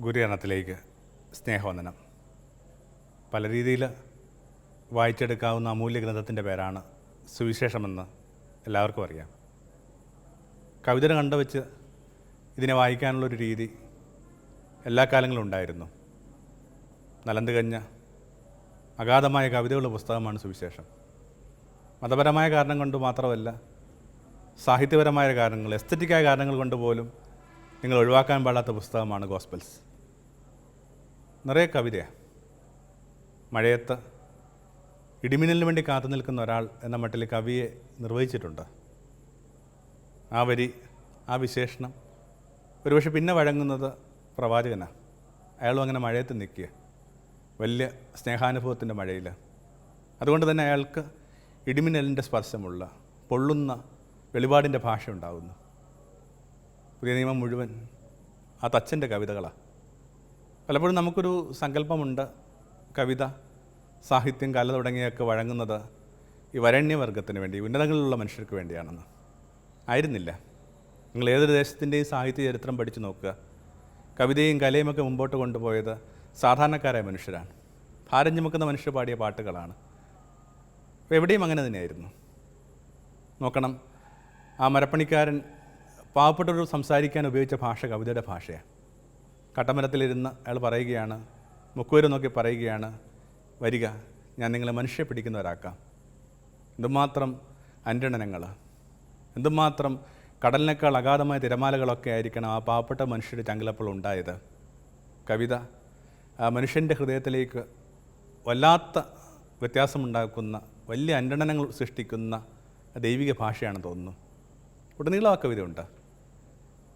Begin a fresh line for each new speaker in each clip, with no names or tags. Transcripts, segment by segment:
ഗുരുകരണത്തിലേക്ക് സ്നേഹവന്ദനം. പല രീതിയിൽ വായിച്ചെടുക്കാവുന്ന അമൂല്യ ഗ്രന്ഥത്തിൻ്റെ പേരാണ് സുവിശേഷമെന്ന് എല്ലാവർക്കും അറിയാം. കവിത കണ്ടുവച്ച് ഇതിനെ വായിക്കാനുള്ളൊരു രീതി എല്ലാ കാലങ്ങളും ഉണ്ടായിരുന്നു. നലം തികഞ്ഞ അഗാധമായ കവിതകളുടെ പുസ്തകമാണ് സുവിശേഷം. മതപരമായ കാരണം കൊണ്ട് മാത്രമല്ല, സാഹിത്യപരമായ കാരണങ്ങൾ, എസ്തറ്റിക്കായ കാരണങ്ങൾ കൊണ്ട് പോലും നിങ്ങൾ ഒഴിവാക്കാൻ പാടാത്ത പുസ്തകമാണ് ഗോസ്പൽസ്. നിറയെ കവിതയാണ്. മഴയത്ത് ഇടിമിന്നലിന് വേണ്ടി കാത്തു നിൽക്കുന്ന ഒരാൾ എന്ന മട്ടിൽ കവിയെ നിർവഹിച്ചിട്ടുണ്ട്. ആ വരി, ആ വിശേഷണം ഒരുപക്ഷെ പിന്നെ വഴങ്ങുന്നത് പ്രവാചകനാണ്. അയാളും അങ്ങനെ മഴയത്ത് നിൽക്കുക, വലിയ സ്നേഹാനുഭവത്തിൻ്റെ മഴയിൽ. അതുകൊണ്ട് തന്നെ അയാൾക്ക് ഇടിമിന്നലിൻ്റെ സ്പർശമുള്ള പൊള്ളുന്ന വെളിപാടിൻ്റെ ഭാഷ ഉണ്ടാകുന്നു. പുതിയ നിയമം മുഴുവൻ ആ തച്ചൻ്റെ കവിതകളാണ്. പലപ്പോഴും നമുക്കൊരു സങ്കല്പമുണ്ട്, കവിത, സാഹിത്യം, കല തുടങ്ങിയൊക്കെ വഴങ്ങുന്നത് ഈ വരണ്യവർഗത്തിന് വേണ്ടി, ഉന്നതങ്ങളിലുള്ള മനുഷ്യർക്ക് വേണ്ടിയാണെന്ന്. ആയിരുന്നില്ല. നിങ്ങൾ ഏതൊരു ദേശത്തിൻ്റെയും സാഹിത്യ ചരിത്രം പഠിച്ചു നോക്കുക. കവിതയും കലയുമൊക്കെ മുമ്പോട്ട് കൊണ്ടുപോയത് സാധാരണക്കാരായ മനുഷ്യരാണ്. ഭാരം ചുമക്കുന്ന മനുഷ്യർ പാടിയ പാട്ടുകളാണ്. അപ്പോൾ എവിടെയും അങ്ങനെ തന്നെയായിരുന്നു. നോക്കണം, ആ മരപ്പണിക്കാരൻ പാവപ്പെട്ടവർ സംസാരിക്കാൻ ഉപയോഗിച്ച ഭാഷ കവിതയുടെ ഭാഷയാണ്. കട്ടമരത്തിലിരുന്ന് അയാൾ പറയുകയാണ്, മുക്കുവരെ നോക്കി പറയുകയാണ്, വരിക, ഞാൻ നിങ്ങളെ മനുഷ്യ പിടിക്കുന്നവരാക്കാം. എന്തുമാത്രം അന്രണനങ്ങൾ, എന്തുമാത്രം കടലിനേക്കാൾ അഗാധമായ തിരമാലകളൊക്കെ ആയിരിക്കണം ആ പാവപ്പെട്ട മനുഷ്യരുടെ ചങ്കിലപ്പോൾ ഉണ്ടായത്. കവിത ആ മനുഷ്യൻ്റെ ഹൃദയത്തിലേക്ക് വല്ലാത്ത വ്യത്യാസമുണ്ടാക്കുന്ന, വലിയ അന്രണനങ്ങൾ സൃഷ്ടിക്കുന്ന ദൈവിക ഭാഷയാണെന്ന് തോന്നുന്നു. ഉടനീളം ആ കവിതയുണ്ട്.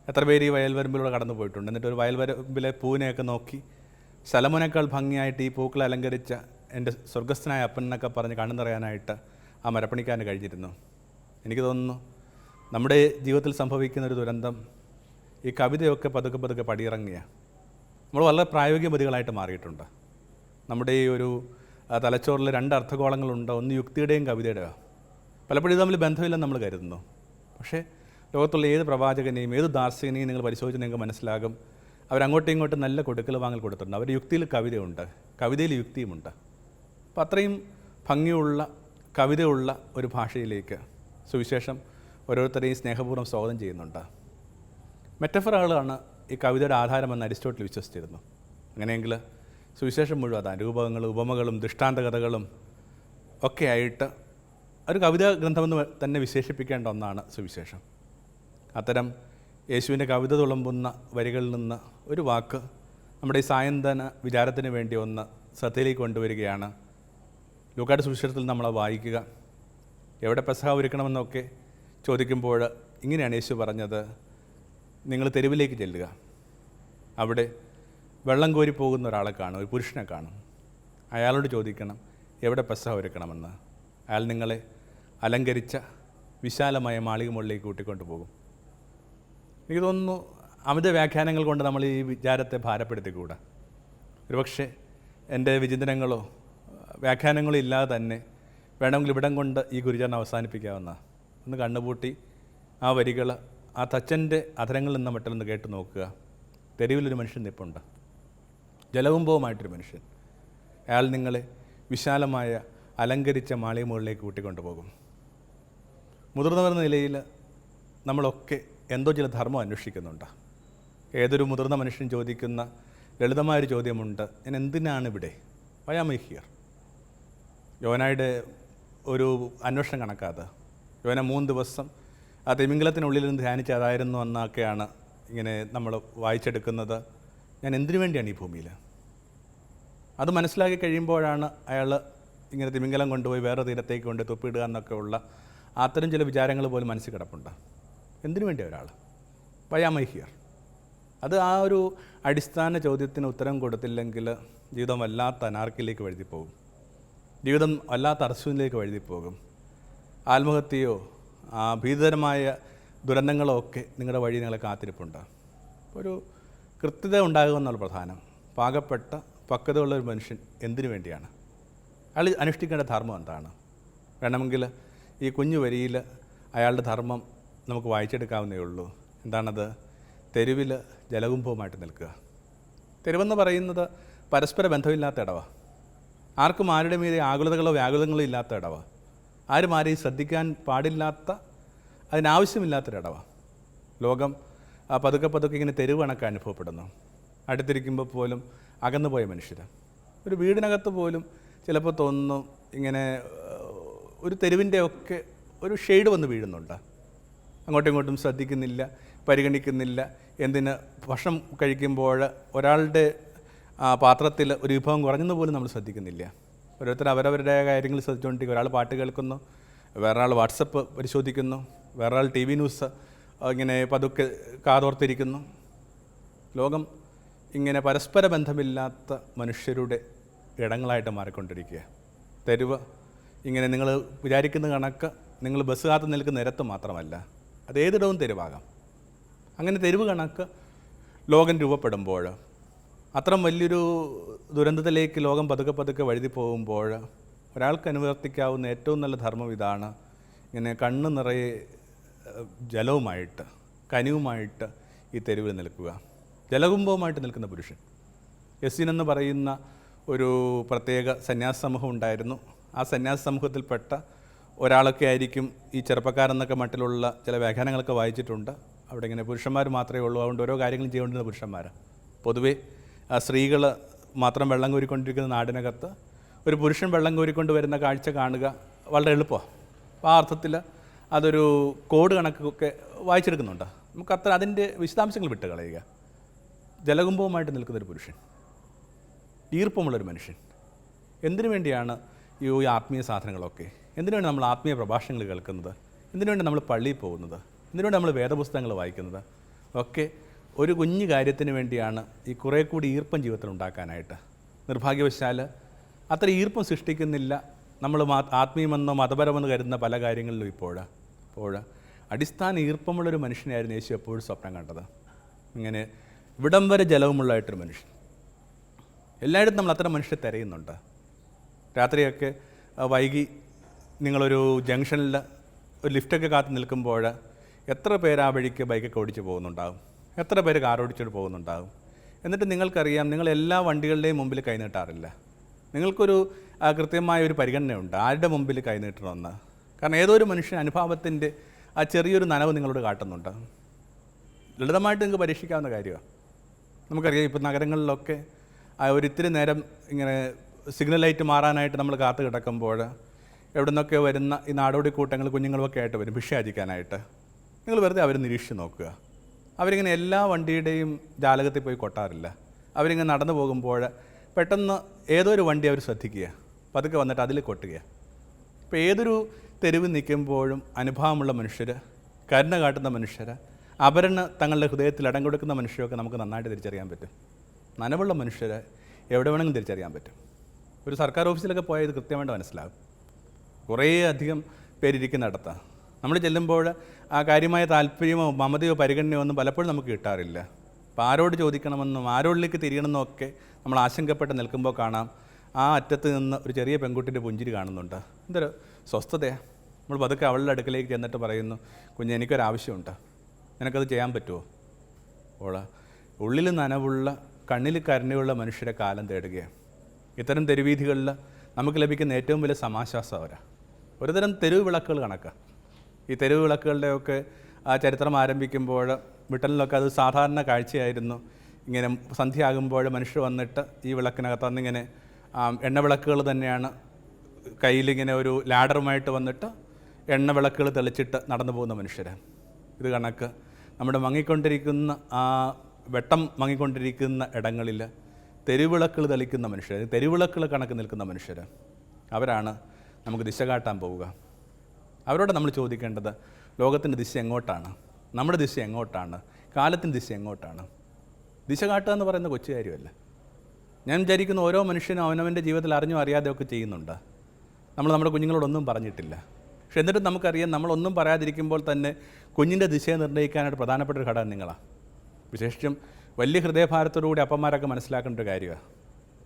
എത്ര പേര് ഈ വയൽവരമ്പിലൂടെ കടന്നു പോയിട്ടുണ്ട്. എന്നിട്ട് ഒരു വയൽവരമ്പിലെ പൂവിനെയൊക്കെ നോക്കി ശലമോനേക്കാൾ ഭംഗിയായിട്ട് ഈ പൂക്കളെ അലങ്കരിച്ച എൻ്റെ സ്വർഗസ്ഥനായ അപ്പനെന്നൊക്കെ പറഞ്ഞ് കണ്ണു നിറയാനായിട്ട് ആ മരപ്പണിക്കാരന് കഴിഞ്ഞിരുന്നു. എനിക്ക് തോന്നുന്നു നമ്മുടെ ജീവിതത്തിൽ സംഭവിക്കുന്നൊരു ദുരന്തം ഈ കവിതയൊക്കെ പതുക്കെ പതുക്കെ പടിയിറങ്ങിയ നമ്മൾ വളരെ പ്രായോഗികബുദ്ധികളായിട്ട് മാറിയിട്ടുണ്ട്. നമ്മുടെ ഈ ഒരു തലച്ചോറിൽ രണ്ട് അർത്ഥഗോളങ്ങളുണ്ട്. ഒന്ന് യുക്തിയുടെയും കവിതയുടെയോ. പലപ്പോഴും ഇത് തമ്മിൽ ബന്ധമില്ലെന്ന് നമ്മൾ കരുതുന്നു. പക്ഷേ ലോകത്തുള്ള ഏത് പ്രവാചകനെയും ഏത് ദാർശനികനെയും നിങ്ങൾ പരിശോധിച്ച് നിങ്ങൾക്ക് മനസ്സിലാകും, അവരങ്ങോട്ടും ഇങ്ങോട്ടും നല്ല കൊടുക്കൽ വാങ്ങൽ കൊടുത്തിട്ടുണ്ട്. അവരുടെ യുക്തിയിൽ കവിതയുണ്ട്, കവിതയിൽ യുക്തിയുമുണ്ട്. അപ്പോൾ അത്രയും ഭംഗിയുള്ള കവിതയുള്ള ഒരു ഭാഷയിലേക്ക് സുവിശേഷം ഓരോരുത്തരെയും സ്നേഹപൂർവ്വം സ്വാഗതം ചെയ്യുന്നുണ്ട്. മെറ്റഫറുകളാണ് ഈ കവിതയുടെ ആധാരമെന്ന് അരിസ്റ്റോട്ടിൽ വിശ്വസിച്ചിരുന്നു. അങ്ങനെയെങ്കിൽ സുവിശേഷം മുഴുവൻ അതാണ്. രൂപങ്ങളും ഉപമകളും ദൃഷ്ടാന്ത കഥകളും ഒക്കെ ആയിട്ട് ഒരു കവിതാ ഗ്രന്ഥമെന്ന് തന്നെ വിശേഷിപ്പിക്കേണ്ട ഒന്നാണ് സുവിശേഷം. അത്തരം യേശുവിൻ്റെ കവിത തുളുമ്പുന്ന വരികളിൽ നിന്ന് ഒരു വാക്ക് നമ്മുടെ ഈ സായന്തന വിചാരത്തിന് വേണ്ടി ഒന്ന് ശ്രദ്ധയിലേക്ക് കൊണ്ടുവരികയാണ്. ലൂക്കായുടെ സുവിശേഷത്തിൽ നമ്മൾ വായിക്കുക, എവിടെ പെസഹ ഒരുക്കണമെന്നൊക്കെ ചോദിക്കുമ്പോൾ ഇങ്ങനെയാണ് യേശു പറഞ്ഞത്, നിങ്ങൾ തെരുവിലേക്ക് ചെല്ലുക, അവിടെ വെള്ളം കോരി പോകുന്ന ഒരാളെ കാണും, ഒരു പുരുഷനെ കാണും. അയാളോട് ചോദിക്കണം എവിടെ പെസഹ ഒരുക്കണമെന്ന്. അയാൾ നിങ്ങളെ അലങ്കരിച്ച വിശാലമായ മാളിക മുകളിലേക്ക് കൂട്ടിക്കൊണ്ടു പോകും. എനിക്ക് തോന്നുന്നു അമിത വ്യാഖ്യാനങ്ങൾ കൊണ്ട് നമ്മൾ ഈ വിചാരത്തെ ഭാരപ്പെടുത്തിക്കൂടാ. ഒരുപക്ഷെ എൻ്റെ വിചിന്തനങ്ങളോ വ്യാഖ്യാനങ്ങളോ ഇല്ലാതെ തന്നെ വേണമെങ്കിൽ ഇവിടം കൊണ്ട് ഈ ഗുരുചരണം അവസാനിപ്പിക്കാവുന്ന. ഒന്ന് കണ്ണുപൂട്ടി ആ വരികൾ ആ തച്ചൻ്റെ അധരങ്ങളിൽ നിന്ന് മറ്റൊന്ന് കേട്ട് നോക്കുക. തെരുവിലൊരു മനുഷ്യൻ നിൽപ്പുണ്ട്, ജലകുംഭവുമായിട്ടൊരു മനുഷ്യൻ. അയാൾ നിങ്ങളെ വിശാലമായ അലങ്കരിച്ച മാളിക മുകളിലേക്ക് കൂട്ടിക്കൊണ്ടുപോകും. മുതിർന്നവരെന്ന നിലയിൽ നമ്മളൊക്കെ എന്തോ ചില ധർമ്മം അന്വേഷിക്കുന്നുണ്ട്. ഏതൊരു മുതിർന്ന മനുഷ്യൻ ചോദിക്കുന്ന ലളിതമായൊരു ചോദ്യമുണ്ട്, ഞാൻ എന്തിനാണ് ഇവിടെ? Why am I here? യോനായുടെ ഒരു അന്വേഷണം കണക്കാതെ യോന 3 ദിവസം ആ തിമിംഗലത്തിനുള്ളിൽ നിന്ന് ധ്യാനിച്ച് അതായിരുന്നു എന്നൊക്കെയാണ് ഇങ്ങനെ നമ്മൾ വായിച്ചെടുക്കുന്നത്. ഞാൻ എന്തിനു വേണ്ടിയാണ് ഈ ഭൂമിയിൽ? അത് മനസ്സിലാക്കി കഴിയുമ്പോഴാണ് അയാൾ ഇങ്ങനെ തിമിംഗലം കൊണ്ടുപോയി വേറെ തീരത്തേക്ക് കൊണ്ട് തുപ്പിടുക എന്നൊക്കെ ഉള്ള അത്തരം ചില വിചാരങ്ങൾ പോലും മനസ്സിൽ കിടപ്പുണ്ട്. എന്തിനു വേണ്ടി ഒരാൾ? Why am I here? അത് ആ ഒരു അടിസ്ഥാന ചോദ്യത്തിന് ഉത്തരം കൊടുത്തില്ലെങ്കിൽ ജീവിതം വല്ലാത്ത അനാർക്കിലേക്ക് വഴുതിപ്പോകും. ജീവിതം വല്ലാത്ത അർശൂനിലേക്ക് വഴുതിപ്പോകും. ആത്മഹത്യയോ ഭീതരമായ ദുരന്തങ്ങളോ ഒക്കെ നിങ്ങളുടെ വഴി നിങ്ങളെ കാത്തിരിപ്പുണ്ട്. ഒരു കൃത്യത ഉണ്ടാകുമെന്നുള്ള പ്രധാനം. പാകപ്പെട്ട പക്വതയുള്ളൊരു മനുഷ്യൻ എന്തിനു വേണ്ടിയാണ്? അയാൾ അനുഷ്ഠിക്കേണ്ട ധർമ്മം എന്താണ്? വേണമെങ്കിൽ ഈ കുഞ്ഞു വരിയിൽ അയാളുടെ ധർമ്മം നമുക്ക് വായിച്ചെടുക്കാവുന്നേ ഉള്ളൂ. എന്താണത്? തെരുവിൽ ജലകുംഭവുമായിട്ട് നിൽക്കുക. തെരുവെന്ന് പറയുന്നത് പരസ്പര ബന്ധമില്ലാത്ത ഇടവാണ്. ആർക്കും ആരുടെ മീതെ ആകുലതകളോ വ്യാകുലതകളോ ഇല്ലാത്ത ഇടവാണ്. ആരും ആരെയും ശ്രദ്ധിക്കാൻ പാടില്ലാത്ത, അതിനാവശ്യമില്ലാത്തൊരിടവാണ്. ലോകം പതുക്കെ പതുക്കെ ഇങ്ങനെ തെരുവ് കണക്ക് അനുഭവപ്പെടുന്നു. അടുത്തിരിക്കുമ്പോൾ പോലും അകന്നുപോയ മനുഷ്യർ. ഒരു വീടിനകത്ത് പോലും ചിലപ്പോൾ തോന്നുന്നു ഇങ്ങനെ ഒരു തെരുവിൻ്റെ ഒക്കെ ഒരു ഷെയ്ഡ് വന്ന് വീഴുന്നുണ്ട്. അങ്ങോട്ടും ഇങ്ങോട്ടും ശ്രദ്ധിക്കുന്നില്ല, പരിഗണിക്കുന്നില്ല. എന്തിന് ഭക്ഷണം കഴിക്കുമ്പോൾ ഒരാളുടെ പാത്രത്തിൽ ഒരു വിഭവം കുറഞ്ഞെന്ന് പോലും നമ്മൾ ശ്രദ്ധിക്കുന്നില്ല. ഓരോരുത്തർ അവരവരുടെ കാര്യങ്ങൾ ശ്രദ്ധിച്ചുകൊണ്ടിരിക്കും. ഒരാൾ പാട്ട് കേൾക്കുന്നു, വേറൊരാൾ വാട്സപ്പ് പരിശോധിക്കുന്നു, വേറൊരാൾ TV ന്യൂസ് ഇങ്ങനെ പതുക്കെ കാതോർത്തിരിക്കുന്നു. ലോകം ഇങ്ങനെ പരസ്പര ബന്ധമില്ലാത്ത മനുഷ്യരുടെ ഇടങ്ങളായിട്ട് മാറിക്കൊണ്ടിരിക്കുക. തെരുവ് ഇങ്ങനെ നിങ്ങൾ വിചാരിക്കുന്ന കണക്ക് നിങ്ങൾ ബസ് കാത്ത് നിൽക്കുന്ന നിരത്ത് മാത്രമല്ല, അതേതിടവും തെരുവാകാം. അങ്ങനെ തെരുവ് കണക്ക് ലോകം രൂപപ്പെടുമ്പോൾ, അത്രയും വലിയൊരു ദുരന്തത്തിലേക്ക് ലോകം പതുക്കെ പതുക്കെ വഴുതി പോകുമ്പോൾ ഒരാൾക്ക് അനുവർത്തിക്കാവുന്ന ഏറ്റവും നല്ല ധർമ്മം ഇതാണ്. ഇങ്ങനെ കണ്ണ് നിറയെ ജലവുമായിട്ട് കനിവുമായിട്ട് ഈ തെരുവിൽ നിൽക്കുക. ജലകുംഭവുമായിട്ട് നിൽക്കുന്ന പുരുഷൻ. യസീൻ എന്ന് പറയുന്ന ഒരു പ്രത്യേക സന്യാസ സമൂഹം ഉണ്ടായിരുന്നു. ആ സന്യാസ സമൂഹത്തിൽപ്പെട്ട ഒരാളൊക്കെ ആയിരിക്കും ഈ ചെറുപ്പക്കാരെന്നൊക്കെ മട്ടിലുള്ള ചില വ്യാഖ്യാനങ്ങളൊക്കെ വായിച്ചിട്ടുണ്ട്. അവിടെ ഇങ്ങനെ പുരുഷന്മാർ മാത്രമേ ഉള്ളൂ, അതുകൊണ്ട് ഓരോ കാര്യങ്ങളും ചെയ്തുകൊണ്ടിരുന്ന പുരുഷന്മാർ. പൊതുവേ സ്ത്രീകൾ മാത്രം വെള്ളം കോരിക്കൊണ്ടിരിക്കുന്ന നാടിനകത്ത് ഒരു പുരുഷൻ വെള്ളം കോരിക്കൊണ്ട് വരുന്ന കാഴ്ച കാണുക വളരെ എളുപ്പമാണ്. അപ്പോൾ ആ അർത്ഥത്തിൽ അതൊരു കോഡ് കണക്കൊക്കെ വായിച്ചെടുക്കുന്നുണ്ട്. നമുക്ക് അതിൻ്റെ വിശദാംശങ്ങൾ വിട്ട് കളയുക. ജലകുംഭവുമായിട്ട് നിൽക്കുന്നൊരു പുരുഷൻ, ഈർപ്പമുള്ളൊരു മനുഷ്യൻ. എന്തിനു വേണ്ടിയാണ് ഈ ആത്മീയ സാധനങ്ങളൊക്കെ? എന്തിനുവേണ്ടി നമ്മൾ ആത്മീയ പ്രഭാഷണങ്ങൾ കേൾക്കുന്നത്? എന്തിനുവേണ്ടി നമ്മൾ പള്ളിയിൽ പോകുന്നത്? എന്തിനുവേണ്ടി നമ്മൾ വേദപുസ്തകങ്ങൾ വായിക്കുന്നത്? ഒക്കെ ഒരു കുഞ്ഞു കാര്യത്തിന് വേണ്ടിയാണ്, ഈ കുറേ കൂടി ഈർപ്പം ജീവിതത്തിൽ ഉണ്ടാക്കാനായിട്ട്. നിർഭാഗ്യവശാൽ അത്ര ഈർപ്പം സൃഷ്ടിക്കുന്നില്ല നമ്മൾ ആത്മീയമെന്നോ മതപരമെന്ന് കരുതുന്ന പല കാര്യങ്ങളിലും. ഇപ്പോൾ അടിസ്ഥാന ഈർപ്പമുള്ളൊരു മനുഷ്യനായിരുന്നു യേശു എപ്പോഴും സ്വപ്നം കണ്ടത്. ഇങ്ങനെ ഇവിടം വരെ ജലവുമുള്ളതായിട്ടൊരു മനുഷ്യൻ. എല്ലായിടത്തും നമ്മൾ അത്തരം മനുഷ്യരെ തിരയുന്നുണ്ട്. രാത്രിയൊക്കെ വൈകി നിങ്ങളൊരു ജംഗ്ഷനിൽ ഒരു ലിഫ്റ്റൊക്കെ കാത്ത് നിൽക്കുമ്പോൾ എത്ര പേര് ആ വഴിക്ക് ബൈക്കൊക്കെ ഓടിച്ച് പോകുന്നുണ്ടാകും, എത്ര പേര് കാർ ഓടിച്ചിട്ട് പോകുന്നുണ്ടാകും. എന്നിട്ട് നിങ്ങൾക്കറിയാം, നിങ്ങൾ എല്ലാ വണ്ടികളുടെയും മുമ്പിൽ കൈനീട്ടാറില്ല. നിങ്ങൾക്കൊരു കൃത്യമായ ഒരു പരിഗണനയുണ്ട് ആരുടെ മുമ്പിൽ കൈനീട്ടണമെന്ന്. കാരണം ഏതോ ഒരു മനുഷ്യൻ അനുഭാവത്തിൻ്റെ ആ ചെറിയൊരു നനവ് നിങ്ങളോട് കാട്ടുന്നുണ്ട്. ലളിതമായിട്ട് നിങ്ങൾക്ക് പരീക്ഷിക്കാവുന്ന കാര്യമാണ്. നമുക്കറിയാം, ഇപ്പോൾ നഗരങ്ങളിലൊക്കെ ഒരിത്തിരി നേരം ഇങ്ങനെ സിഗ്നൽ ലൈറ്റ് മാറാനായിട്ട് നമ്മൾ കാത്തു കിടക്കുമ്പോൾ എവിടെ നിന്നൊക്കെ വരുന്ന ഈ നാടോടി കൂട്ടങ്ങൾ കുഞ്ഞുങ്ങളൊക്കെ ആയിട്ട് വരും ഭിക്ഷ യാചിക്കാനായിട്ട്. നിങ്ങൾ വെറുതെ അവർ നിരീക്ഷിച്ച് നോക്കുക. അവരിങ്ങനെ എല്ലാ വണ്ടിയുടെയും ജാലകത്തിൽ പോയി കൊട്ടാറില്ല. അവരിങ്ങനെ നടന്നു പോകുമ്പോൾ പെട്ടെന്ന് ഏതോ ഒരു വണ്ടി അവർ ശ്രദ്ധിക്കുക, പതുക്കെ വന്നിട്ട് അതിൽ കൊട്ടുക. ഇപ്പോൾ ഏതൊരു തെരുവ് നിൽക്കുമ്പോഴും അനുഭവമുള്ള മനുഷ്യർ, കരുണ കാട്ടുന്ന മനുഷ്യർ, അപരന് തങ്ങളുടെ ഹൃദയത്തിൽ ഇടം കൊടുക്കുന്ന മനുഷ്യരൊക്കെ നമുക്ക് നന്നായിട്ട് തിരിച്ചറിയാൻ പറ്റും. നനവുള്ള മനുഷ്യരെ എവിടെ വേണമെങ്കിലും തിരിച്ചറിയാൻ പറ്റും. ഒരു സർക്കാർ ഓഫീസിലൊക്കെ പോയാൽ ഇത് കൃത്യമായിട്ട് മനസ്സിലാകും. കുറേ അധികം പേരിരിക്കുന്നിടത്താണ് നമ്മൾ ചെല്ലുമ്പോൾ ആ കാര്യമായ താല്പര്യമോ മമതയോ പരിഗണനയോ ഒന്നും പലപ്പോഴും നമുക്ക് കിട്ടാറില്ല. അപ്പോൾ ആരോട് ചോദിക്കണമെന്നും ആരോടിലേക്ക് തിരിയണമെന്നും ഒക്കെ നമ്മൾ ആശങ്കപ്പെട്ട് നിൽക്കുമ്പോൾ കാണാം, ആ അറ്റത്ത് നിന്ന് ഒരു ചെറിയ പെൺകുട്ടിൻ്റെ പുഞ്ചിരി കാണുന്നുണ്ട്. എന്തൊരു സ്വസ്ഥതയാണ്. നമ്മൾ പതുക്കെ അവളുടെ അടുക്കലേക്ക് ചെന്നിട്ട് പറയുന്നു, കുഞ്ഞ് എനിക്കൊരാവശ്യമുണ്ട്, നിനക്കത് ചെയ്യാൻ പറ്റുമോ? ഉള്ളിൽ നനവുള്ള കണ്ണിൽ കരുണയുള്ള മനുഷ്യരെ കാലം തേടുകയാണ്. ഇത്തരം തെരുവീഥികളിൽ നമുക്ക് ലഭിക്കുന്ന ഏറ്റവും വലിയ സമാശ്വാസം അവരാ. ഒരുതരം തെരുവ് വിളക്കുകൾ കണക്കാണ്. ഈ തെരുവ് വിളക്കുകളുടെയൊക്കെ ആ ചരിത്രം ആരംഭിക്കുമ്പോൾ ബ്രിട്ടനിലൊക്കെ അത് സാധാരണ കാഴ്ചയായിരുന്നു. ഇങ്ങനെ സന്ധ്യയാകുമ്പോൾ മനുഷ്യർ വന്നിട്ട് ഈ വിളക്കിനകത്ത് അന്നിങ്ങനെ എണ്ണ വിളക്കുകൾ തന്നെയാണ്, കയ്യിലിങ്ങനെ ഒരു ലാഡറുമായിട്ട് വന്നിട്ട് എണ്ണ വിളക്കുകൾ തെളിച്ചിട്ട് നടന്നു പോകുന്ന മനുഷ്യർ. ഇത് കണക്ക് നമ്മുടെ മങ്ങിക്കൊണ്ടിരിക്കുന്ന ആ വെട്ടം മങ്ങിക്കൊണ്ടിരിക്കുന്ന ഇടങ്ങളിൽ തെരുവിളക്കുകൾ തെളിക്കുന്ന മനുഷ്യർ, തെരുവിളക്കുകൾ കണക്ക് നിൽക്കുന്ന മനുഷ്യർ, അവരാണ് നമുക്ക് ദിശ കാട്ടാൻ പോവുക. അവരോട് നമ്മൾ ചോദിക്കേണ്ടത്, ലോകത്തിൻ്റെ ദിശ എങ്ങോട്ടാണ്? നമ്മുടെ ദിശ എങ്ങോട്ടാണ്? കാലത്തിൻ്റെ ദിശ എങ്ങോട്ടാണ്? ദിശ കാട്ടുക എന്ന് പറയുന്ന കൊച്ചു കാര്യമല്ല. ഞാൻ വിചാരിക്കുന്ന ഓരോ മനുഷ്യനും അവനവൻ്റെ ജീവിതത്തിൽ അറിഞ്ഞോ അറിയാതെയൊക്കെ ചെയ്യുന്നുണ്ട്. നമ്മൾ നമ്മുടെ കുഞ്ഞുങ്ങളോടൊന്നും പറഞ്ഞിട്ടില്ല. പക്ഷെ എന്നിട്ടും നമുക്കറിയാം, നമ്മളൊന്നും പറയാതിരിക്കുമ്പോൾ തന്നെ കുഞ്ഞിൻ്റെ ദിശയെ നിർണ്ണയിക്കാനായിട്ട് പ്രധാനപ്പെട്ട ഒരു ഘടകം നിങ്ങളാണ്. വിശേഷിച്ചും വലിയ ഹൃദയഭാരത്തോടുകൂടി അപ്പന്മാരൊക്കെ മനസ്സിലാക്കേണ്ട ഒരു കാര്യമാണ്.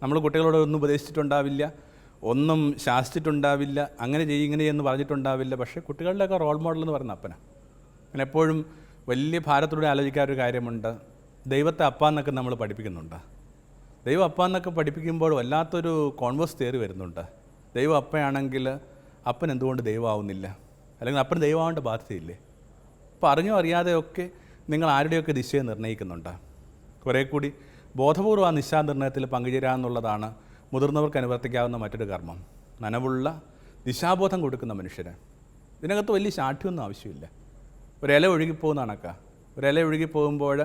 നമ്മൾ കുട്ടികളോട് ഒന്നും ഉപദേശിച്ചിട്ടുണ്ടാവില്ല, ഒന്നും ശാസിച്ചിട്ടുണ്ടാവില്ല, അങ്ങനെ ചെയ്യും ഇങ്ങനെ എന്ന് പറഞ്ഞിട്ടുണ്ടാവില്ല. പക്ഷേ കുട്ടികളുടെയൊക്കെ റോൾ മോഡൽ എന്ന് പറയുന്ന അപ്പനാണ്. അങ്ങനെ എപ്പോഴും വലിയ ഭാരത്തോടെ ആലോചിക്കാനൊരു കാര്യമുണ്ട്. ദൈവത്തെ അപ്പ എന്നൊക്കെ നമ്മൾ പഠിപ്പിക്കുന്നുണ്ട്. ദൈവം അപ്പ എന്നൊക്കെ പഠിപ്പിക്കുമ്പോൾ വല്ലാത്തൊരു കോൺവേഴ്സ് തിയറി വരുന്നുണ്ട്. ദൈവം അപ്പയാണെങ്കിൽ അപ്പൻ എന്തുകൊണ്ട് ദൈവമാവുന്നില്ല, അല്ലെങ്കിൽ അപ്പൻ ദൈവമാവേണ്ട ബാധ്യതയില്ലേ? അപ്പോൾ അറിഞ്ഞോ അറിയാതെയൊക്കെ നിങ്ങൾ ആരുടെയൊക്കെ ദിശയെ നിർണ്ണയിക്കുന്നുണ്ട്. കുറേ കൂടി ബോധപൂർവ്വം ആ നിശാനിർണ്ണയത്തിൽ പങ്കുചേരുക എന്നുള്ളതാണ് മുതിർന്നവർക്ക് അനുവർത്തിക്കാവുന്ന മറ്റൊരു കർമ്മം. നനവുള്ള ദിശാബോധം കൊടുക്കുന്ന മനുഷ്യന് ഇതിനകത്ത് വലിയ ശാഠ്യമൊന്നും ആവശ്യമില്ല. ഒരില ഒഴുകിപ്പോകുന്ന കണക്കാ. ഒരില ഒഴുകിപ്പോകുമ്പോൾ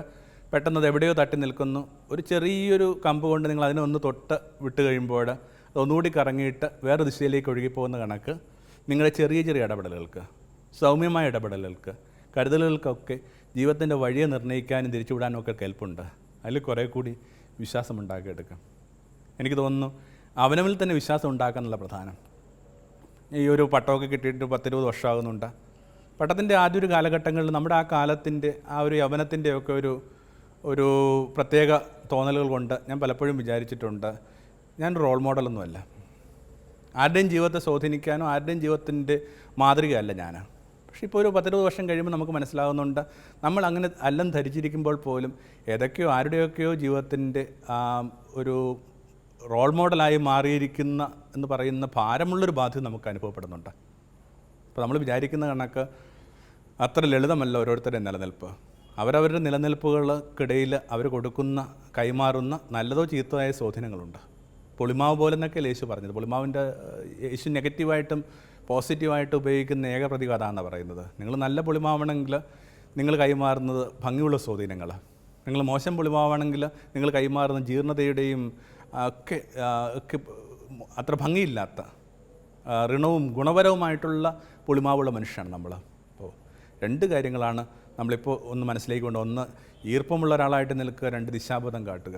പെട്ടെന്ന് അത് എവിടെയോ തട്ടി നിൽക്കുന്നു. ഒരു ചെറിയൊരു കമ്പ് കൊണ്ട് നിങ്ങൾ അതിനെ ഒന്ന് തൊട്ട് വിട്ട് കഴിയുമ്പോൾ അതൊന്നുകൂടി കറങ്ങിയിട്ട് വേറെ ദിശയിലേക്ക് ഒഴുകിപ്പോകുന്ന കണക്ക് നിങ്ങളുടെ ചെറിയ ചെറിയ ഇടപെടലുകൾക്ക്, സൗമ്യമായ ഇടപെടലുകൾക്ക്, കരുതലുകൾക്കൊക്കെ ജീവിതത്തിൻ്റെ വഴിയെ നിർണ്ണയിക്കാനും തിരിച്ചുവിടാനും ഒക്കെ കെൽപ്പുണ്ട്. അതിൽ കുറേ കൂടി വിശ്വാസം ഉണ്ടാക്കിയെടുക്കാം. എനിക്ക് തോന്നുന്നു അവനവനിൽ തന്നെ വിശ്വാസം ഉണ്ടാക്കാനുള്ള പ്രധാനം. ഈ ഒരു പട്ടമൊക്കെ കിട്ടിയിട്ട് 10-20 വർഷമാകുന്നുണ്ട്. പട്ടത്തിൻ്റെ ആദ്യ ഒരു കാലഘട്ടങ്ങളിൽ നമ്മുടെ ആ കാലത്തിൻ്റെ ആ ഒരു യൗവനത്തിൻ്റെയൊക്കെ ഒരു പ്രത്യേക തോന്നലുകൾ കൊണ്ട് ഞാൻ പലപ്പോഴും വിചാരിച്ചിട്ടുണ്ട്, ഞാൻ റോൾ മോഡലൊന്നുമല്ല, ആരുടെയും ജീവിതത്തെ സ്വാധീനിക്കാനോ ആരുടെയും ജീവിതത്തിൻ്റെ മാതൃകയല്ല ഞാൻ. പക്ഷേ ഇപ്പോൾ ഒരു 10-20 വർഷം കഴിയുമ്പോൾ നമുക്ക് മനസ്സിലാകുന്നുണ്ട്, നമ്മൾ അങ്ങനെ അല്ലെന്ന് ധരിച്ചിരിക്കുമ്പോൾ പോലും ഏതൊക്കെയോ ആരുടെയൊക്കെയോ ജീവിതത്തിൻ്റെ ഒരു റോൾ മോഡലായി മാറിയിരിക്കുന്ന എന്ന് പറയുന്ന ഭാരമുള്ളൊരു ബാധ്യത നമുക്ക് അനുഭവപ്പെടുന്നുണ്ട്. അപ്പോൾ നമ്മൾ വിചാരിക്കുന്ന കണക്ക് അത്ര ലളിതമല്ല ഓരോരുത്തരുടെ നിലനിൽപ്പ്. അവരവരുടെ നിലനിൽപ്പുകൾക്കിടയിൽ അവർ കൊടുക്കുന്ന കൈമാറുന്ന നല്ലതോ ചീത്തമായ സ്വാധീനങ്ങളുണ്ട്. പുളിമാവ് പോലെ എന്നൊക്കെ യേശു പറഞ്ഞത്. പുളിമാവിൻ്റെ യേശു നെഗറ്റീവായിട്ടും പോസിറ്റീവായിട്ട് ഉപയോഗിക്കുന്ന ഏക പ്രതീകം അതാണെന്ന് പറയുന്നത്. നിങ്ങൾ നല്ല പുളിമാവണമെങ്കിൽ നിങ്ങൾ കൈമാറുന്നത് ഭംഗിയുള്ള സ്വാധീനങ്ങൾ, നിങ്ങൾ മോശം പുളിമാവണമെങ്കിൽ നിങ്ങൾ കൈമാറുന്ന ജീർണതയുടെയും ഒക്കെ അത്ര ഭംഗിയില്ലാത്ത ഋണവും ഗുണപരവുമായിട്ടുള്ള പുളിമാവുള്ള മനുഷ്യനാണ് നമ്മൾ. അപ്പോൾ 2 കാര്യങ്ങളാണ് നമ്മളിപ്പോൾ ഒന്ന് മനസ്സിലേക്ക് കൊണ്ട്. ഒന്ന്, ഈർപ്പമുള്ള ഒരാളായിട്ട് നിൽക്കുക. 2, ദിശാബോധം കാട്ടുക.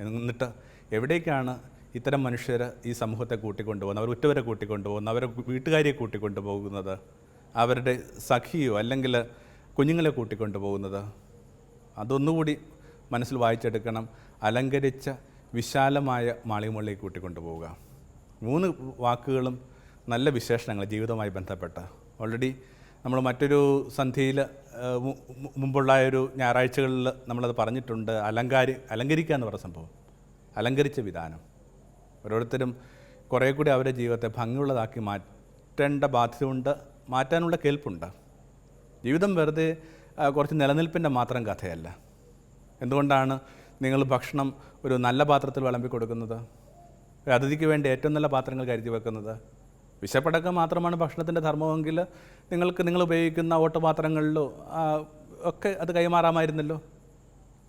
എന്നിട്ട് എവിടേക്കാണ് ഇത്തരം മനുഷ്യർ ഈ സമൂഹത്തെ കൂട്ടിക്കൊണ്ടുപോകുന്നത്, അവർ ഉറ്റവരെ കൂട്ടിക്കൊണ്ടുപോകുന്നത്, അവരെ വീട്ടുകാരിയെ കൂട്ടിക്കൊണ്ടുപോകുന്നത്, അവരുടെ സഖിയോ അല്ലെങ്കിൽ കുഞ്ഞുങ്ങളെ കൂട്ടിക്കൊണ്ടുപോകുന്നത്, അതൊന്നുകൂടി മനസ്സിൽ വായിച്ചെടുക്കണം. അലങ്കരിച്ച വിശാലമായ മാളികമുകളിലേക്ക് കൂട്ടിക്കൊണ്ടുപോവുക. 3 വാക്കുകളും നല്ല വിശേഷണങ്ങൾ ജീവിതവുമായി ബന്ധപ്പെട്ട. ഓൾറെഡി നമ്മൾ മറ്റൊരു സന്ധ്യയിൽ മുമ്പുള്ള ഒരു ഞായറാഴ്ചകളിൽ നമ്മളത് പറഞ്ഞിട്ടുണ്ട്. അലങ്കരിക്കുക എന്ന് പറയുന്ന സംഭവം, അലങ്കരിച്ച വിധാനം. ഓരോരുത്തരും കുറേ കൂടി അവരുടെ ജീവിതത്തെ ഭംഗിയുള്ളതാക്കി മാറ്റേണ്ട ബാധ്യതയുണ്ട്, മാറ്റാനുള്ള കേൾപ്പുണ്ട്. ജീവിതം വെറുതെ കുറച്ച് നിലനിൽപ്പിൻ്റെ മാത്രം കഥയല്ല. എന്തുകൊണ്ടാണ് നിങ്ങൾ ഭക്ഷണം ഒരു നല്ല പാത്രത്തിൽ വിളമ്പി കൊടുക്കുന്നത്, അതിഥിക്ക് വേണ്ടി ഏറ്റവും നല്ല പാത്രങ്ങൾ കരുതി വെക്കുന്നത്? വിശപ്പടക്കം മാത്രമാണ് ഭക്ഷണത്തിൻ്റെ ധർമ്മമെങ്കിൽ നിങ്ങൾ ഉപയോഗിക്കുന്ന ഓട്ടുപാത്രങ്ങളിലോ ഒക്കെ അത് കൈമാറാമായിരുന്നല്ലോ.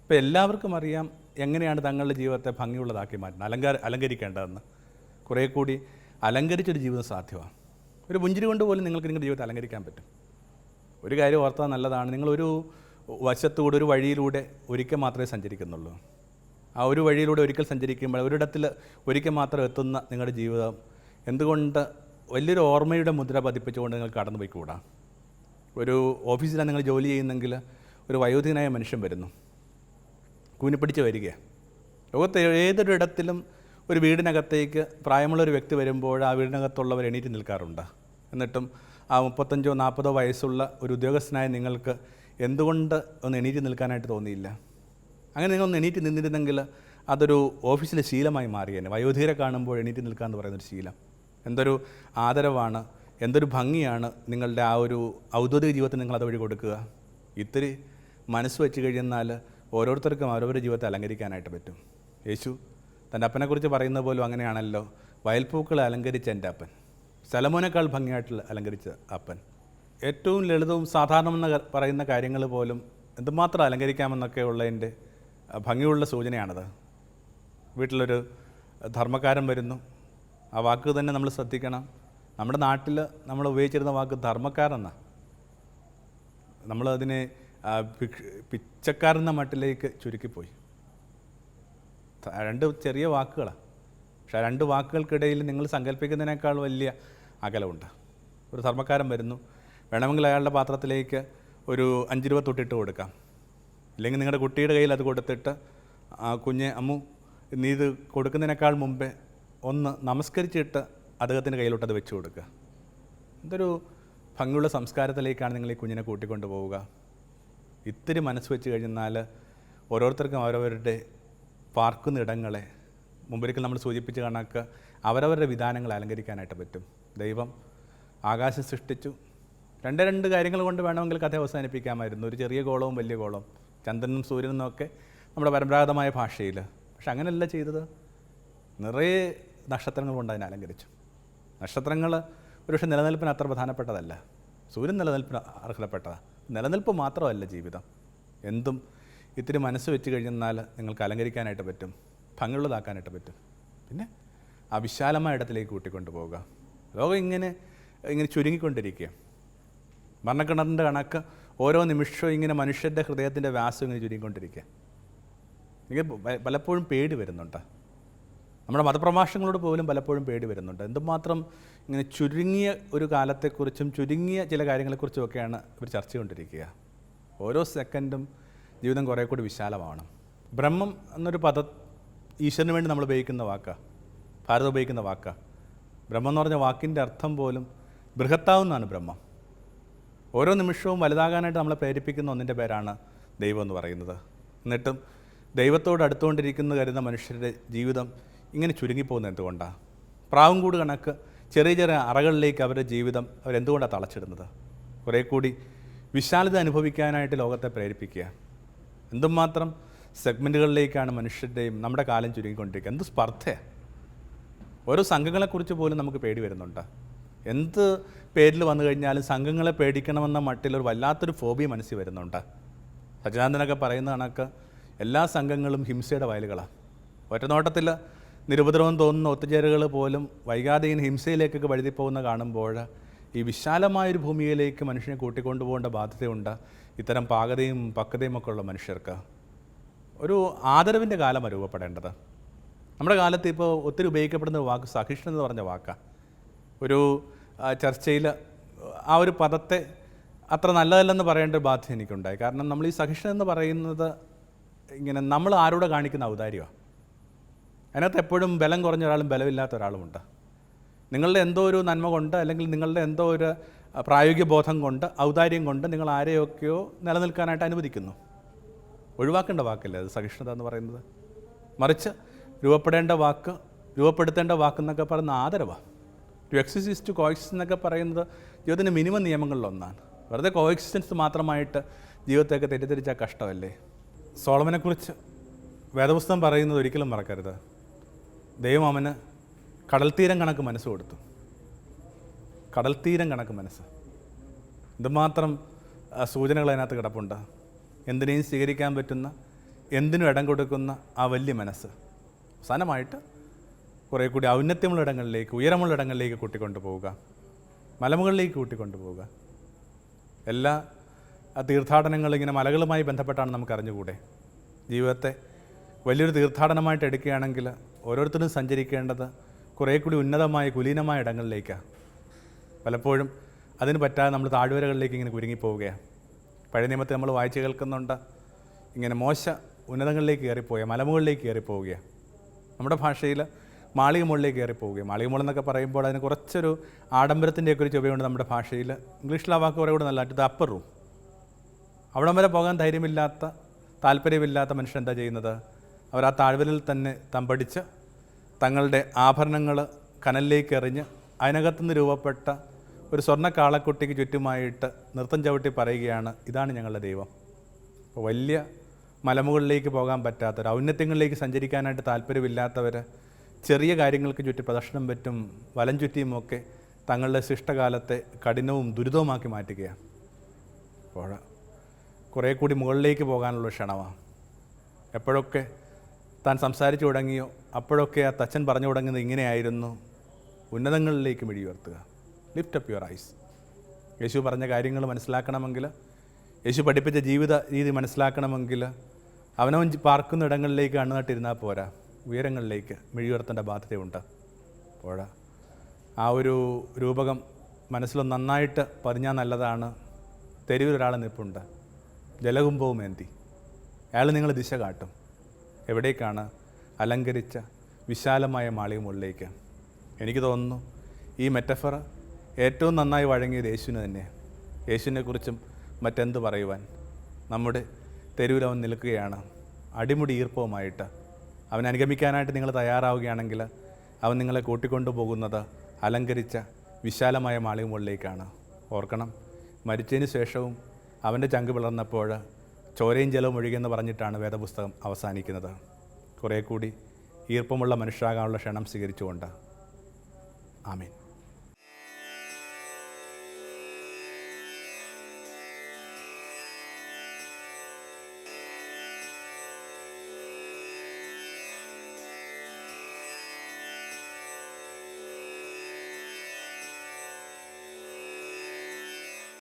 ഇപ്പോൾ എല്ലാവർക്കും അറിയാം എങ്ങനെയാണ് തങ്ങളുടെ ജീവിതത്തെ ഭംഗിയുള്ളതാക്കി മാറ്റുന്നത്, അലങ്കരിക്കേണ്ടതെന്ന്. കുറേ കൂടി അലങ്കരിച്ചൊരു ജീവിതം സാധ്യമാണ്. ഒരു പുഞ്ചിരി കൊണ്ട് പോലും നിങ്ങൾക്ക് നിങ്ങളുടെ ജീവിതത്തെ അലങ്കരിക്കാൻ പറ്റും. ഒരു കാര്യം ഓർത്താൽ നല്ലതാണ്, നിങ്ങളൊരു വശത്തൂടെ ഒരു വഴിയിലൂടെ ഒരിക്കൽ മാത്രമേ സഞ്ചരിക്കുന്നുള്ളൂ. ആ ഒരു വഴിയിലൂടെ ഒരിക്കൽ സഞ്ചരിക്കുമ്പോൾ ഒരിടത്തിൽ ഒരിക്കൽ മാത്രം എത്തുന്ന നിങ്ങളുടെ ജീവിതം എന്തുകൊണ്ട് വലിയൊരു ഓർമ്മയുടെ മുദ്ര പതിപ്പിച്ചുകൊണ്ട് നിങ്ങൾ കടന്നു പോയിക്കൂടാ? ഒരു ഓഫീസിലാണ് നിങ്ങൾ ജോലി ചെയ്യുന്നെങ്കിൽ ഒരു വയോധികനായ മനുഷ്യൻ വരുന്നു, കൂനിപ്പിടിച്ച് വരികയാണ്. ലോകത്തെ ഏതൊരു ഇടത്തിലും ഒരു വീടിനകത്തേക്ക് പ്രായമുള്ളൊരു വ്യക്തി വരുമ്പോൾ ആ വീടിനകത്തുള്ളവർ എണീറ്റ് നിൽക്കാറുണ്ട്. എന്നിട്ടും ആ 35-40 വയസ്സുള്ള ഒരു ഉദ്യോഗസ്ഥനായ നിങ്ങൾക്ക് എന്തുകൊണ്ട് ഒന്ന് എണീറ്റ് നിൽക്കാനായിട്ട് തോന്നിയില്ല? അങ്ങനെ നിങ്ങളൊന്ന് എണീറ്റ് നിന്നിരുന്നെങ്കിൽ അതൊരു ഓഫീസിലെ ശീലമായി മാറിയേനെ. വയോധികരെ കാണുമ്പോൾ എണീറ്റ് നിൽക്കുക എന്ന് പറയുന്നൊരു ശീലം എന്തൊരു ആദരവാണ്, എന്തൊരു ഭംഗിയാണ് നിങ്ങളുടെ ആ ഒരു ഔദ്യോഗിക ജീവിതത്തിൽ നിങ്ങൾ അതുവഴി കൊടുക്കുക. ഇത്തിരി മനസ്സ് വെച്ച് കഴിയുന്നാൽ ഓരോരുത്തർക്കും അവരവരുടെ ജീവിതത്തെ അലങ്കരിക്കാനായിട്ട് പറ്റും. യേശു തൻ്റെ അപ്പനെക്കുറിച്ച് പറയുന്ന പോലും അങ്ങനെയാണല്ലോ, വയൽപ്പൂക്കളെ അലങ്കരിച്ച എൻ്റെ അപ്പൻ, സലമോനേക്കാൾ ഭംഗിയായിട്ടുള്ള അലങ്കരിച്ച അപ്പൻ. ഏറ്റവും ലളിതവും സാധാരണമെന്ന് പറയുന്ന കാര്യങ്ങൾ പോലും എന്തുമാത്രം അലങ്കരിക്കാമെന്നൊക്കെ ഉള്ളതിൻ്റെ ഭംഗിയുള്ള സൂചനയാണത്. വീട്ടിലൊരു ധർമ്മക്കാരൻ വരുന്നു, ആ വാക്ക് തന്നെ നമ്മൾ ശ്രദ്ധിക്കണം. നമ്മുടെ നാട്ടിൽ നമ്മൾ ഉപയോഗിച്ചിരുന്ന വാക്ക് ധർമ്മക്കാരെന്നാണ്. നമ്മളതിനെ പിച്ചക്കാരെന്ന മട്ടിലേക്ക് ചുരുക്കിപ്പോയി. 2 ചെറിയ വാക്കുകളാണ്, പക്ഷേ 2 വാക്കുകൾക്കിടയിൽ നിങ്ങൾ സങ്കല്പിക്കുന്നതിനേക്കാൾ വലിയ അകലമുണ്ട്. ഒരു ധർമ്മക്കാരൻ വരുന്നു, വേണമെങ്കിൽ അയാളുടെ പാത്രത്തിലേക്ക് ഒരു 5 രൂപ തൊട്ടിട്ട് കൊടുക്കാം, ഇല്ലെങ്കിൽ നിങ്ങളുടെ കുട്ടിയുടെ കയ്യിൽ അത് കൊടുത്തിട്ട് കുഞ്ഞെ അമ്മു നീ ഇത് കൊടുക്കുന്നതിനേക്കാൾ മുമ്പേ ഒന്ന് നമസ്കരിച്ചിട്ട് അദ്ദേഹത്തിൻ്റെ കയ്യിലോട്ടത് വെച്ച് കൊടുക്കുക. ഇതൊരു ഭംഗിയുള്ള സംസ്കാരത്തിലേക്കാണ് നിങ്ങൾ ഈ കുഞ്ഞിനെ കൂട്ടിക്കൊണ്ട് പോവുക. ഇത്തിരി മനസ്സ് വെച്ച് കഴിഞ്ഞാൽ ഓരോരുത്തർക്കും അവരവരുടെ പാർക്കുന്ന ഇടങ്ങളെ മുമ്പൊരിക്കൽ നമ്മൾ സൂചിപ്പിച്ച കണക്ക് അവരവരുടെ വിധാനങ്ങൾ അലങ്കരിക്കാനായിട്ട് പറ്റും. ദൈവം ആകാശം സൃഷ്ടിച്ചു. രണ്ട് കാര്യങ്ങൾ കൊണ്ട് വേണമെങ്കിൽ കഥ അവസാനിപ്പിക്കാമായിരുന്നു. ഒരു ചെറിയ ഗോളവും വലിയ ഗോളവും, ചന്ദ്രനും സൂര്യനും ഒക്കെ നമ്മുടെ പരമ്പരാഗതമായ ഭാഷയിൽ. പക്ഷെ അങ്ങനെയല്ല ചെയ്തത്. നിറയെ നക്ഷത്രങ്ങൾ കൊണ്ട് അതിനെ അലങ്കരിച്ചു. നക്ഷത്രങ്ങൾ ഒരുപക്ഷെ നിലനിൽപ്പിന് അത്ര പ്രധാനപ്പെട്ടതല്ല. സൂര്യൻ നിലനിൽപ്പിന് അർഹതപ്പെട്ടതാണ്. നിലനിൽപ്പ് മാത്രമല്ല ജീവിതം. എന്തും ഇത്തിരി മനസ്സ് വെച്ച് കഴിഞ്ഞാൽ നിങ്ങൾക്ക് അലങ്കരിക്കാനായിട്ട് പറ്റും, ഭംഗിയുള്ളതാക്കാനായിട്ട് പറ്റും. പിന്നെ ആ വിശാലമായ ഇടത്തിലേക്ക് കൂട്ടിക്കൊണ്ടു പോവുക. ലോകം ഇങ്ങനെ ചുരുങ്ങിക്കൊണ്ടിരിക്കുക. മരണക്കിണറിൻ്റെ കണക്ക് ഓരോ നിമിഷവും ഇങ്ങനെ മനുഷ്യൻ്റെ ഹൃദയത്തിൻ്റെ വ്യാസം ഇങ്ങനെ ചുരുങ്ങിക്കൊണ്ടിരിക്കുക. എനിക്ക് പലപ്പോഴും പേടി വരുന്നുണ്ട്. നമ്മുടെ മതപ്രഭാഷണങ്ങളോട് പോലും പലപ്പോഴും പേടി വരുന്നുണ്ട്. എന്തുമാത്രം ഇങ്ങനെ ചുരുങ്ങിയ ഒരു കാലത്തെക്കുറിച്ചും ചുരുങ്ങിയ ചില കാര്യങ്ങളെക്കുറിച്ചും ഒക്കെയാണ് ഇവർ ചർച്ച ചെയ്തുകൊണ്ടിരിക്കുക. ഓരോ സെക്കൻഡും ജീവിതം കുറേ കൂടി വിശാലമാണ്. ബ്രഹ്മം എന്നൊരു പദം ഈശ്വരന് വേണ്ടി നമ്മൾ ഉപയോഗിക്കുന്ന വാക്കാണ്, ഭാരതം ഉപയോഗിക്കുന്ന വാക്കാണ്. ബ്രഹ്മം എന്ന് പറഞ്ഞ വാക്കിൻ്റെ അർത്ഥം പോലും ബൃഹത്താവുന്നതാണ് ബ്രഹ്മം. ഓരോ നിമിഷവും വലുതാകാനായിട്ട് നമ്മളെ പ്രേരിപ്പിക്കുന്ന ഒന്നിൻ്റെ പേരാണ് ദൈവം എന്ന് പറയുന്നത്. എന്നിട്ടും ദൈവത്തോട് അടുത്തുകൊണ്ടിരിക്കുന്ന കരുതുന്ന മനുഷ്യരുടെ ജീവിതം ഇങ്ങനെ ചുരുങ്ങിപ്പോകുന്നത് എന്തുകൊണ്ടാണ്? പ്രാവുംകൂട് കണക്ക് ചെറിയ ചെറിയ അറകളിലേക്ക് അവരുടെ ജീവിതം അവരെന്തുകൊണ്ടാണ് തളച്ചിടുന്നത്? കുറേ കൂടി വിശാലത അനുഭവിക്കാനായിട്ട് ലോകത്തെ പ്രേരിപ്പിക്കുക. എന്തുമാത്രം സെഗ്മെൻറ്റുകളിലേക്കാണ് മനുഷ്യരുടെയും നമ്മുടെ കാലം ചുരുങ്ങിക്കൊണ്ടിരിക്കുക. എന്ത് സ്പർദ്ധയാണ്! ഓരോ സംഘങ്ങളെക്കുറിച്ച് പോലും നമുക്ക് പേടി വരുന്നുണ്ട്. എന്ത് പേരിൽ വന്നു കഴിഞ്ഞാലും സംഘങ്ങളെ പേടിക്കണമെന്ന മട്ടിലൊരു വല്ലാത്തൊരു ഫോബിയ മനസ്സിൽ വരുന്നുണ്ട്. സച്ചിദാനന്ദനൊക്കെ പറയുന്ന കണക്ക് എല്ലാ സംഘങ്ങളും ഹിംസയുടെ വയലുകളാണ്. ഒറ്റനോട്ടത്തിൽ നിരുപദ്രവം തോന്നുന്ന ഒത്തുചേരുകൾ പോലും വൈകാതെ ഇങ്ങനെ ഹിംസയിലേക്കൊക്കെ വഴുതിപ്പോകുന്ന കാണുമ്പോൾ ഈ വിശാലമായൊരു ഭൂമിയിലേക്ക് മനുഷ്യനെ കൂട്ടിക്കൊണ്ടുപോകേണ്ട ബാധ്യതയുണ്ട് ഇത്തരം പാകതയും പക്വതയും ഒക്കെ ഉള്ള മനുഷ്യർക്ക്. ഒരു ആദരവിൻ്റെ കാലമാണ് രൂപപ്പെടേണ്ടത്. നമ്മുടെ കാലത്ത് ഇപ്പോൾ ഒത്തിരി ഉപയോഗിക്കപ്പെടുന്ന വാക്ക് സഹിഷ്ണുത എന്ന് പറഞ്ഞ വാക്കാണ്. ഒരു ചർച്ചയിൽ ആ ഒരു പദത്തെ അത്ര നല്ലതല്ലെന്ന് പറയേണ്ട ഒരു ബാധ്യത എനിക്കുണ്ടായി. കാരണം നമ്മൾ ഈ സഹിഷ്ണുത എന്ന് പറയുന്നത് ഇങ്ങനെ നമ്മൾ ആരോടെ കാണിക്കുന്ന ഔദാര്യമാണ്. അതിനകത്ത് എപ്പോഴും ബലം കുറഞ്ഞ ഒരാളും ബലമില്ലാത്ത ഒരാളുമുണ്ട്. നിങ്ങളുടെ എന്തോ ഒരു നന്മ കൊണ്ട് അല്ലെങ്കിൽ നിങ്ങളുടെ എന്തോ ഒരു പ്രായോഗിക ബോധം കൊണ്ട് ഔദാര്യം കൊണ്ട് നിങ്ങൾ ആരെയൊക്കെയോ നിലനിൽക്കാനായിട്ട് അനുവദിക്കുന്നു. ഒഴിവാക്കേണ്ട വാക്കല്ലേ അത് സഹിഷ്ണുത എന്ന് പറയുന്നത്. മറിച്ച് രൂപപ്പെടേണ്ട വാക്ക്, രൂപപ്പെടുത്തേണ്ട വാക്കെന്നൊക്കെ പറയുന്ന ആദരവാണ്. ടു എക്സിസ്റ്റ് ടു കോഎക്സിസ്റ്റ് എന്നൊക്കെ പറയുന്നത് ജീവിതത്തിൻ്റെ മിനിമം നിയമങ്ങളിലൊന്നാണ്. വെറുതെ കോഎക്സിസ്റ്റൻസ് മാത്രമായിട്ട് ജീവിതത്തെയൊക്കെ തെറ്റിദ്ധരിച്ചാൽ കഷ്ടമല്ലേ? സോളമനെക്കുറിച്ച് വേദപുസ്തകം പറയുന്നത് ഒരിക്കലും മറക്കരുത്. ദൈവം അവന് കടൽത്തീരം കണക്ക് മനസ്സ് കൊടുത്തു. കടൽത്തീരം കണക്ക് മനസ്സ്. എന്തുമാത്രം സൂചനകൾ അതിനകത്ത് കിടപ്പുണ്ട്. എന്തിനേയും സ്വീകരിക്കാൻ പറ്റുന്ന, എന്തിനും ഇടം കൊടുക്കുന്ന ആ വലിയ മനസ്സ് അവസാനമായിട്ട് കുറേ കൂടി ഔന്നത്യമുള്ള ഇടങ്ങളിലേക്ക്, ഉയരമുള്ള ഇടങ്ങളിലേക്ക് കൂട്ടിക്കൊണ്ടു പോവുക, മലമുകളിലേക്ക് കൂട്ടിക്കൊണ്ടു പോവുക. എല്ലാ തീർത്ഥാടനങ്ങളും ഇങ്ങനെ മലകളുമായി ബന്ധപ്പെട്ടാണ് നമുക്ക് അറിഞ്ഞുകൂടെ? ജീവിതത്തെ വലിയൊരു തീർത്ഥാടനമായിട്ട് എടുക്കുകയാണെങ്കിൽ ഓരോരുത്തരും സഞ്ചരിക്കേണ്ടത് കുറേ കൂടി ഉന്നതമായ കുലീനമായ ഇടങ്ങളിലേക്കാണ്. പലപ്പോഴും അതിന് പറ്റാതെ നമ്മൾ താഴ്വരകളിലേക്ക് ഇങ്ങനെ കുരുങ്ങിപ്പോവുകയാണ്. പഴയ നിയമത്തിൽ നമ്മൾ വായിച്ച് കേൾക്കുന്നുണ്ട്, ഇങ്ങനെ മോശ ഉന്നതങ്ങളിലേക്ക് കയറിപ്പോവുക, മലമുകളിലേക്ക് കയറിപ്പോവുകയാണ്. നമ്മുടെ ഭാഷയിൽ മാളിക മുകളിലേക്ക് കയറിപ്പോവുകയാണ്. മാളിക മുകൾ എന്നൊക്കെ പറയുമ്പോൾ അതിന് കുറച്ചൊരു ആഡംബരത്തിൻ്റെയൊക്കെ ഒരു ചുവയുണ്ട് നമ്മുടെ ഭാഷയിൽ. ഇംഗ്ലീഷിൽ ആ വാക്ക് കുറേ കൂടെ നല്ല ഇത് അപ്പർ റൂം. അവിടം വരെ പോകാൻ ധൈര്യമില്ലാത്ത, താല്പര്യമില്ലാത്ത മനുഷ്യൻ എന്താ ചെയ്യുന്നത്? അവർ ആ താഴ്വരയിൽ തന്നെ തമ്പടിച്ച് തങ്ങളുടെ ആഭരണങ്ങൾ കനലിലേക്ക് എറിഞ്ഞ് അതിനകത്തുനിന്ന് രൂപപ്പെട്ട ഒരു സ്വർണ്ണ കാളക്കുട്ടിക്ക് ചുറ്റുമായിട്ട് നൃത്തം ചവിട്ടി പറയുകയാണ്, ഇതാണ് ഞങ്ങളുടെ ദൈവം. അപ്പോൾ വലിയ മലമുകളിലേക്ക് പോകാൻ പറ്റാത്തവർ, ഔന്നത്യങ്ങളിലേക്ക് സഞ്ചരിക്കാനായിട്ട് താല്പര്യമില്ലാത്തവർ ചെറിയ കാര്യങ്ങൾക്ക് ചുറ്റി പ്രദർശനം പറ്റും വലം ചുറ്റിയുമൊക്കെ തങ്ങളുടെ ശിഷ്ടകാലത്തെ കഠിനവും ദുരിതവുമാക്കി മാറ്റുകയാണ്. അപ്പോൾ കുറേ കൂടി മുകളിലേക്ക് പോകാനുള്ള ക്ഷണമാണ്. എപ്പോഴൊക്കെ താൻ സംസാരിച്ചു തുടങ്ങിയോ അപ്പോഴൊക്കെ ആ തച്ചൻ പറഞ്ഞു തുടങ്ങുന്നത് ഇങ്ങനെയായിരുന്നു, ഉന്നതങ്ങളിലേക്ക് മിഴിയുയർത്തുക. Lift up your eyes. യേശു പറഞ്ഞ കാര്യങ്ങൾ മനസ്സിലാക്കണമെങ്കിൽ, യേശു പഠിപ്പിച്ച ജീവിത രീതി മനസ്സിലാക്കണമെങ്കിൽ അവനവൻ പാർക്കുന്ന ഇടങ്ങളിലേക്ക് കണ്ണുനട്ടിരുന്നാൽ പോരാ, ഉയരങ്ങളിലേക്ക് മിഴിയുയർത്തേണ്ട ബാധ്യതയുണ്ട്. അപ്പോൾ ആ ഒരു രൂപകം മനസ്സിലൊന്ന് നന്നായിട്ട് പതിഞ്ഞാൽ നല്ലതാണ്. തെരുവിലൊരാൾ നിൽപ്പുണ്ട്, ജലകുംഭവും ഏന്തി. അയാൾ നിങ്ങൾ ദിശ കാട്ടും. എവിടേക്കാണ്? അലങ്കരിച്ച വിശാലമായ മാളിക മുകളിലേക്ക്. എനിക്ക് തോന്നുന്നു ഈ മെറ്റഫർ ഏറ്റവും നന്നായി വഴങ്ങിയത് യേശുവിന് തന്നെ. യേശുവിനെക്കുറിച്ചും മറ്റെന്ത് പറയുവാൻ? നമ്മുടെ തെരുവിലവൻ നിൽക്കുകയാണ്, അടിമുടി ഈർപ്പവുമായിട്ട്. അവനെ അനുഗമിക്കാനായിട്ട് നിങ്ങൾ തയ്യാറാവുകയാണെങ്കിൽ അവൻ നിങ്ങളെ കൂട്ടിക്കൊണ്ടു പോകുന്നത് അലങ്കരിച്ച വിശാലമായ മാളികമുകളിലേക്കാണ്. ഓർക്കണം, മരിച്ചതിന് ശേഷവും അവൻ്റെ ചങ്ക് പിളർന്നപ്പോൾ ചോരയും ജലവും ഒഴുകിയെന്ന് പറഞ്ഞിട്ടാണ് വേദപുസ്തകം അവസാനിക്കുന്നത്. കുറേ കൂടി ഈർപ്പമുള്ള മനുഷ്യരാകാനുള്ള ക്ഷണം സ്വീകരിച്ചുകൊണ്ട്. ആമേൻ.